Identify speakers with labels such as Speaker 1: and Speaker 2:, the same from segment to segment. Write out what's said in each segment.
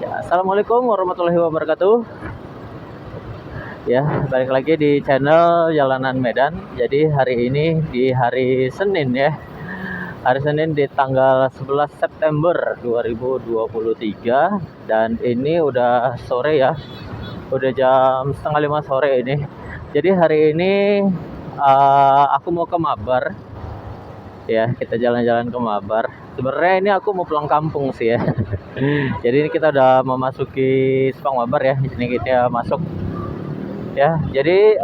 Speaker 1: Assalamualaikum warahmatullahi wabarakatuh. Ya, balik lagi di channel Jalanan Medan. Jadi hari ini di hari Senin ya. Hari Senin di tanggal 11 September 2023 dan ini udah sore ya. Udah jam setengah 5 sore ini. Jadi hari ini aku mau ke Mabar. Ya, kita jalan-jalan ke Mabar. Sebenarnya ini aku mau pulang kampung sih ya. Jadi ini kita udah memasuki Sepang Mabar ya. Ini kita masuk ya. Jadi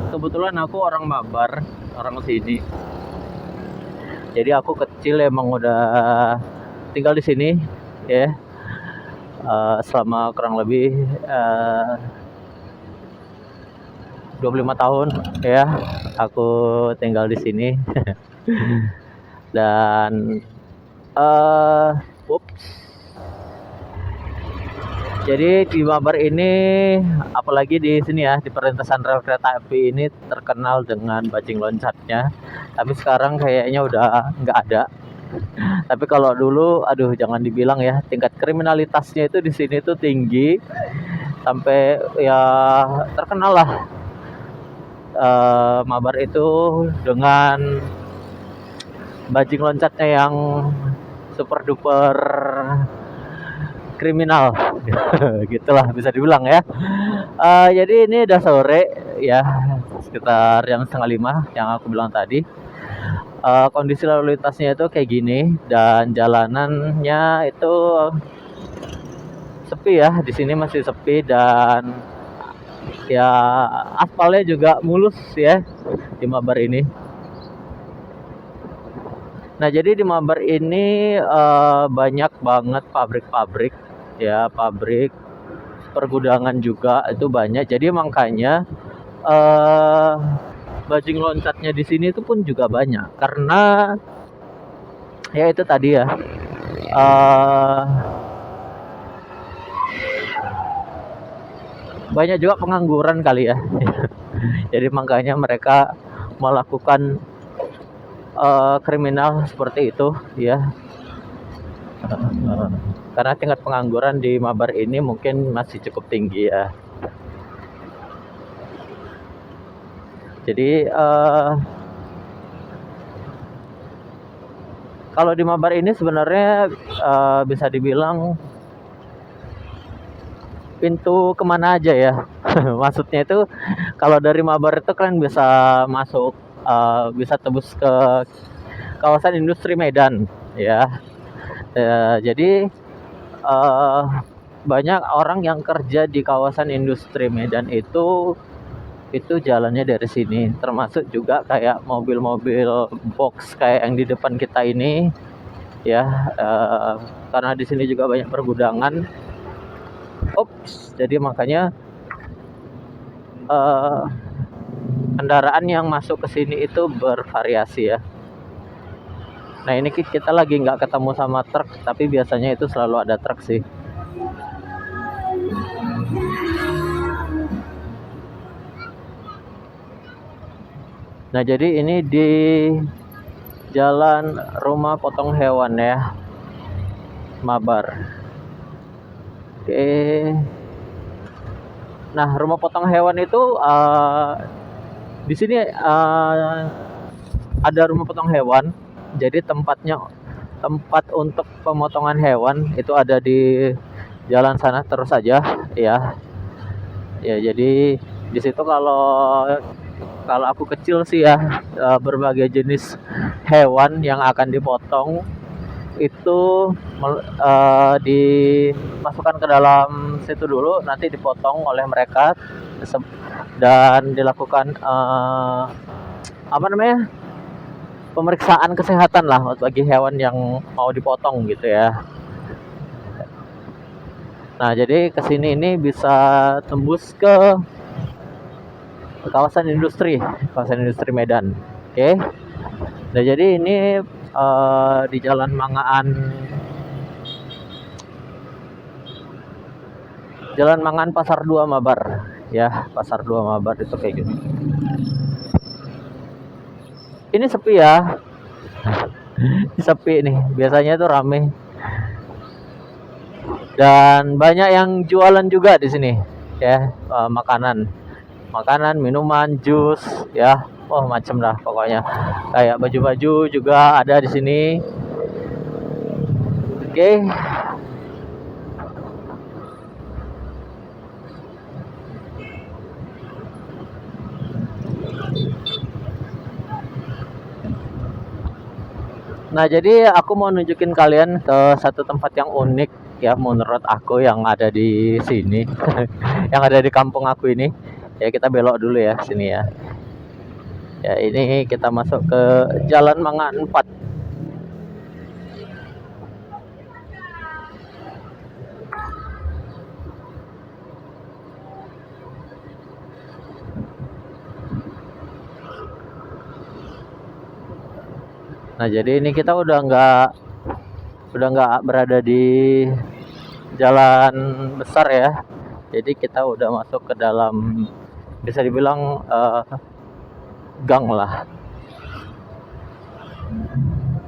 Speaker 1: kebetulan aku orang Mabar, orang sini. Jadi aku kecil emang udah tinggal di sini ya. Selama kurang lebih 25 tahun ya aku tinggal di sini. Dan jadi di Mabar ini, apalagi di sini ya, di perlintasan rel kereta api ini terkenal dengan bajing loncatnya. Tapi sekarang kayaknya udah nggak ada. Tapi kalau dulu, aduh jangan dibilang ya, tingkat kriminalitasnya itu di sini tuh tinggi. Sampai ya terkenal lah Mabar itu dengan bajing loncatnya yang super duper kriminal. Gitulah bisa dibilang ya. Jadi ini udah sore ya, sekitar jam setengah 5 yang aku bilang tadi. Kondisi lalu lintasnya itu kayak gini dan jalanannya itu sepi ya, di sini masih sepi dan ya aspalnya juga mulus ya di Mabar ini. Nah jadi di Mabar ini banyak banget pabrik-pabrik ya, pabrik pergudangan juga itu banyak. Jadi makanya bajing loncatnya di sini itu pun juga banyak karena ya itu tadi ya banyak juga pengangguran kali ya. Jadi makanya mereka melakukan kriminal seperti itu ya. Karena tingkat pengangguran di Mabar ini mungkin masih cukup tinggi ya. Jadi kalau di Mabar ini sebenarnya bisa dibilang pintu kemana aja ya. Maksudnya itu kalau dari Mabar itu kalian bisa masuk, bisa tembus ke kawasan industri Medan ya. Jadi banyak orang yang kerja di kawasan industri Medan itu jalannya dari sini, termasuk juga kayak mobil-mobil box kayak yang di depan kita ini ya. Karena di sini juga banyak pergudangan. Jadi makanya kendaraan yang masuk ke sini itu bervariasi ya. Nah ini kita lagi nggak ketemu sama truk, tapi biasanya itu selalu ada truk sih. Nah jadi ini di Jalan Rumah Potong Hewan ya, Mabar. Oke. Nah rumah potong hewan itu di sini ada rumah potong hewan. Jadi tempat untuk pemotongan hewan itu ada di jalan sana terus aja ya. Ya jadi di situ kalau aku kecil sih ya, berbagai jenis hewan yang akan dipotong itu dimasukkan ke dalam situ dulu, nanti dipotong oleh mereka dan dilakukan pemeriksaan kesehatan lah bagi hewan yang mau dipotong gitu ya. Nah jadi kesini ini bisa tembus ke kawasan industri Medan. Oke. Nah jadi ini di Jalan Mangan Pasar 2 Mabar ya, Pasar 2 Mabar itu kayak gitu. Ini sepi ya. Sepi nih, biasanya tuh rame. Dan banyak yang jualan juga di sini ya, makanan, minuman, jus ya. Oh, macem dah pokoknya. Kayak baju-baju juga ada di sini. Oke. Nah, jadi aku mau nunjukin kalian ke satu tempat yang unik ya menurut aku yang ada di sini. Yang ada di kampung aku ini. Ya, kita belok dulu ya sini ya. Ya, ini kita masuk ke Jalan Mangga 4. Nah, jadi ini kita udah nggak berada di jalan besar ya. Jadi kita udah masuk ke dalam, bisa dibilang gang lah,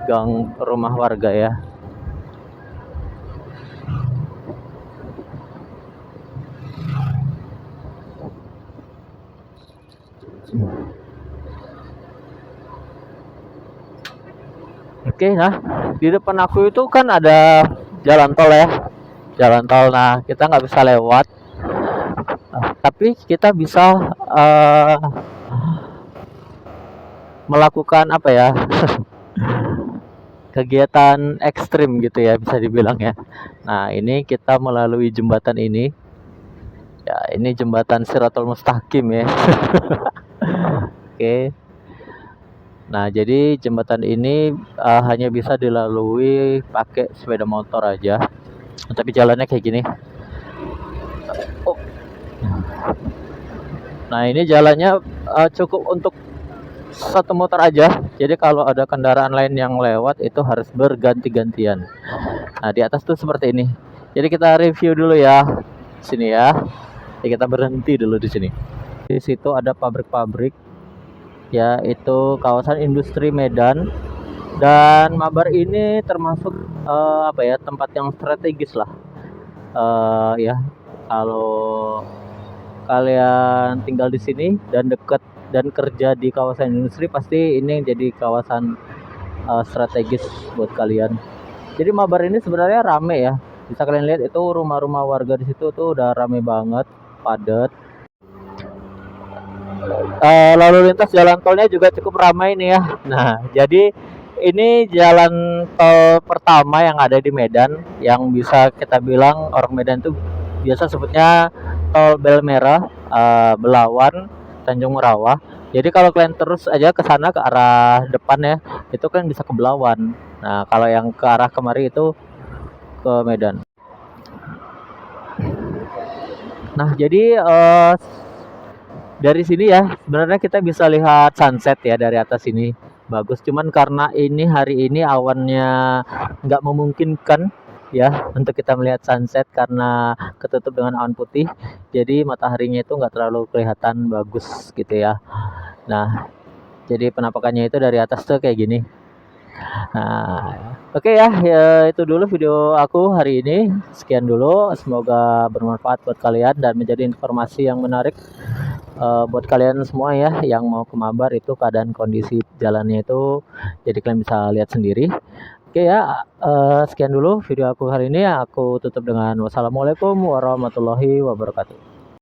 Speaker 1: gang rumah warga ya. Oke, nah di depan aku itu kan ada jalan tol ya, jalan tol. Nah, kita nggak bisa lewat. Tapi kita bisa melakukan apa ya, kegiatan ekstrim gitu ya, bisa dibilang ya. Nah, ini kita melalui jembatan ini. Ya, ini jembatan Shiratul Mustaqim ya. Oke. Nah, jadi jembatan ini hanya bisa dilalui pakai sepeda motor aja. Tapi jalannya kayak gini. Oh. Nah, ini jalannya cukup untuk satu motor aja. Jadi kalau ada kendaraan lain yang lewat itu harus berganti-gantian. Nah, di atas tuh seperti ini. Jadi kita review dulu ya. Sini ya. Jadi kita berhenti dulu di sini. Di situ ada pabrik-pabrik, yaitu kawasan industri Medan. Dan Mabar ini termasuk apa ya, tempat yang strategis lah. Ya, kalau kalian tinggal di sini dan dekat dan kerja di kawasan industri, pasti ini jadi kawasan strategis buat kalian. Jadi Mabar ini sebenarnya rame ya. Bisa kalian lihat itu rumah-rumah warga di situ tuh udah rame banget, padat. Lalu lintas jalan tolnya juga cukup ramai nih ya. Nah, jadi ini jalan tol pertama yang ada di Medan, yang bisa kita bilang orang Medan tuh biasa sebutnya tol Bel Merah, Belawan, Tanjung Merawah. Jadi kalau kalian terus aja ke sana ke arah depan ya, itu kan bisa ke Belawan. Nah, kalau yang ke arah kemari itu ke Medan. Nah, jadi dari sini ya sebenarnya kita bisa lihat sunset ya dari atas ini, bagus. Cuman karena ini hari ini awannya nggak memungkinkan ya untuk kita melihat sunset karena ketutup dengan awan putih, jadi mataharinya itu nggak terlalu kelihatan bagus gitu ya. Nah, jadi penampakannya itu dari atas tuh kayak gini. Nah, oke ya, ya itu dulu video aku hari ini. Sekian dulu, semoga bermanfaat buat kalian dan menjadi informasi yang menarik buat kalian semua ya yang mau ke Mabar. Itu keadaan kondisi jalannya itu, jadi kalian bisa lihat sendiri. Oke ya, sekian dulu video aku hari ini. Aku tutup dengan wassalamualaikum warahmatullahi wabarakatuh.